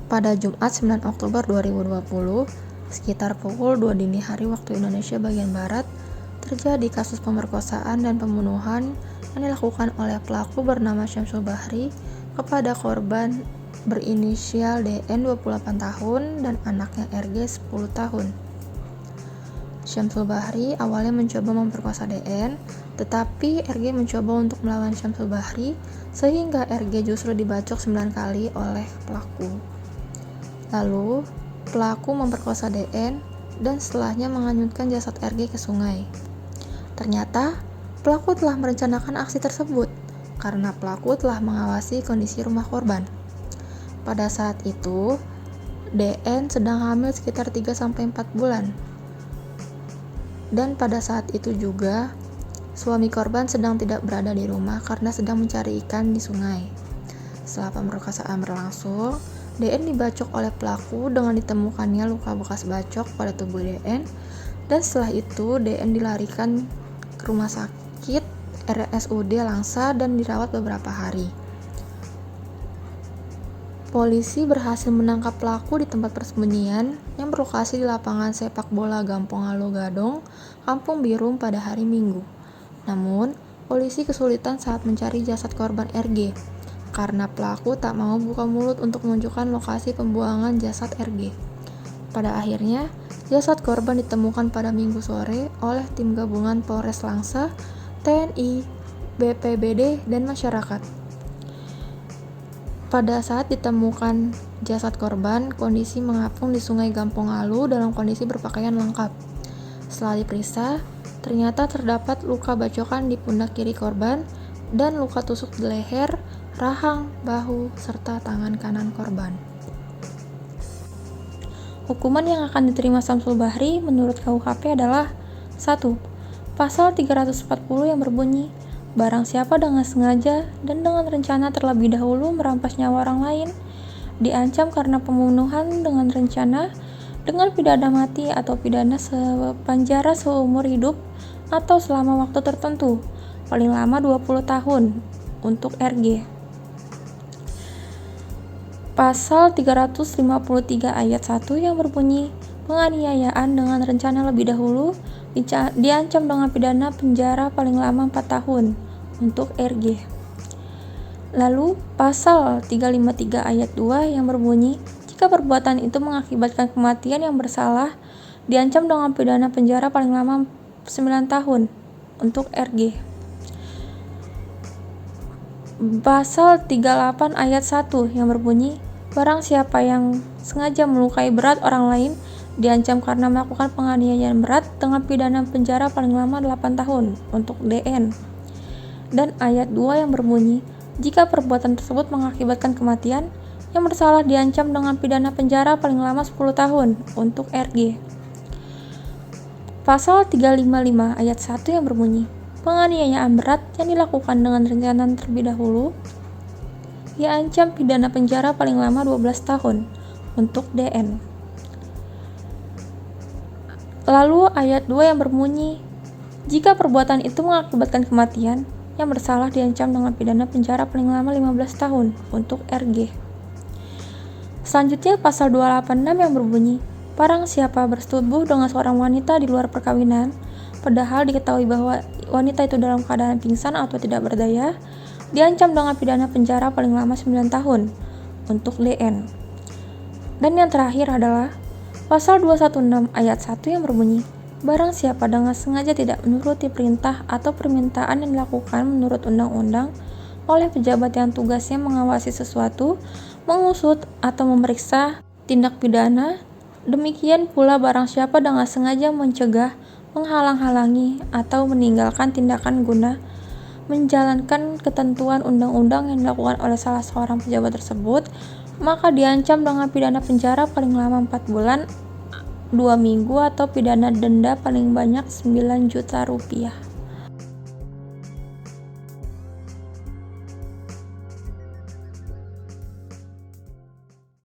Pada Jumat 9 Oktober 2020, sekitar pukul 2 dini hari waktu Indonesia bagian Barat, terjadi kasus pemerkosaan dan pembunuhan yang dilakukan oleh pelaku bernama Syamsul Bahri kepada korban berinisial DN 28 tahun dan anaknya RG 10 tahun. Syamsul Bahri awalnya mencoba memperkosa DN, tetapi RG mencoba untuk melawan Syamsul Bahri sehingga RG justru dibacok 9 kali oleh pelaku. Lalu, pelaku memperkosa DN dan setelahnya menghanyutkan jasad RG ke sungai. Ternyata, pelaku telah merencanakan aksi tersebut karena pelaku telah mengawasi kondisi rumah korban. Pada saat itu, DN sedang hamil sekitar 3-4 bulan. Dan pada saat itu juga, suami korban sedang tidak berada di rumah karena sedang mencari ikan di sungai. Setelah pemerkosaan berlangsung, DN dibacok oleh pelaku dengan ditemukannya luka bekas bacok pada tubuh DN, dan setelah itu DN dilarikan ke rumah sakit RSUD Langsa dan dirawat beberapa hari. Polisi berhasil menangkap pelaku di tempat persembunyian yang berlokasi di lapangan sepak bola Gampong Halo Gadong, Kampung Birum pada hari Minggu. Namun, polisi kesulitan saat mencari jasad korban RG karena pelaku tak mau buka mulut untuk menunjukkan lokasi pembuangan jasad RG. Pada akhirnya, jasad korban ditemukan pada Minggu sore oleh tim gabungan Polres Langsa, TNI, BPBD, dan masyarakat. Pada saat ditemukan jasad korban, kondisi mengapung di Sungai Gampong Halo dalam kondisi berpakaian lengkap. Setelah diperiksa, ternyata terdapat luka bacokan di pundak kiri korban dan luka tusuk di leher, rahang, bahu, serta tangan kanan korban. Hukuman yang akan diterima Syamsul Bahri menurut KUHP adalah 1. Pasal 340 yang berbunyi, barang siapa dengan sengaja dan dengan rencana terlebih dahulu merampas nyawa orang lain, diancam karena pembunuhan dengan rencana dengan pidana mati atau pidana penjara seumur hidup atau selama waktu tertentu, paling lama 20 tahun untuk RG. Pasal 353 ayat 1 yang berbunyi, penganiayaan dengan rencana lebih dahulu diancam dengan pidana penjara paling lama 4 tahun untuk RG. Lalu, pasal 353 ayat 2 yang berbunyi, jika perbuatan itu mengakibatkan kematian yang bersalah, diancam dengan pidana penjara paling lama 9 tahun untuk RG. Pasal 38 ayat 1 yang berbunyi, barang siapa yang sengaja melukai berat orang lain diancam karena melakukan penganiayaan berat dengan pidana penjara paling lama 8 tahun untuk DN. Dan ayat 2 yang berbunyi, jika perbuatan tersebut mengakibatkan kematian, yang bersalah diancam dengan pidana penjara paling lama 10 tahun untuk RG. Pasal 355 ayat 1 yang berbunyi, penganiayaan berat yang dilakukan dengan rencana terlebih dahulu diancam pidana penjara paling lama 12 tahun untuk DN. Lalu ayat 2 yang berbunyi, jika perbuatan itu mengakibatkan kematian, yang bersalah diancam dengan pidana penjara paling lama 15 tahun untuk RG. Selanjutnya pasal 286 yang berbunyi, barang siapa bersetubuh dengan seorang wanita di luar perkawinan, padahal diketahui bahwa wanita itu dalam keadaan pingsan atau tidak berdaya, diancam dengan pidana penjara paling lama 9 tahun untuk DN. Dan yang terakhir adalah pasal 216 ayat 1 yang berbunyi, barang siapa dengan sengaja tidak menuruti perintah atau permintaan yang dilakukan menurut undang-undang oleh pejabat yang tugasnya mengawasi sesuatu, mengusut atau memeriksa tindak pidana, demikian pula barang siapa dengan sengaja mencegah, menghalang-halangi, atau meninggalkan tindakan guna menjalankan ketentuan undang-undang yang dilakukan oleh salah seorang pejabat tersebut, maka diancam dengan pidana penjara paling lama 4 bulan, 2 minggu atau pidana denda paling banyak 9 juta rupiah.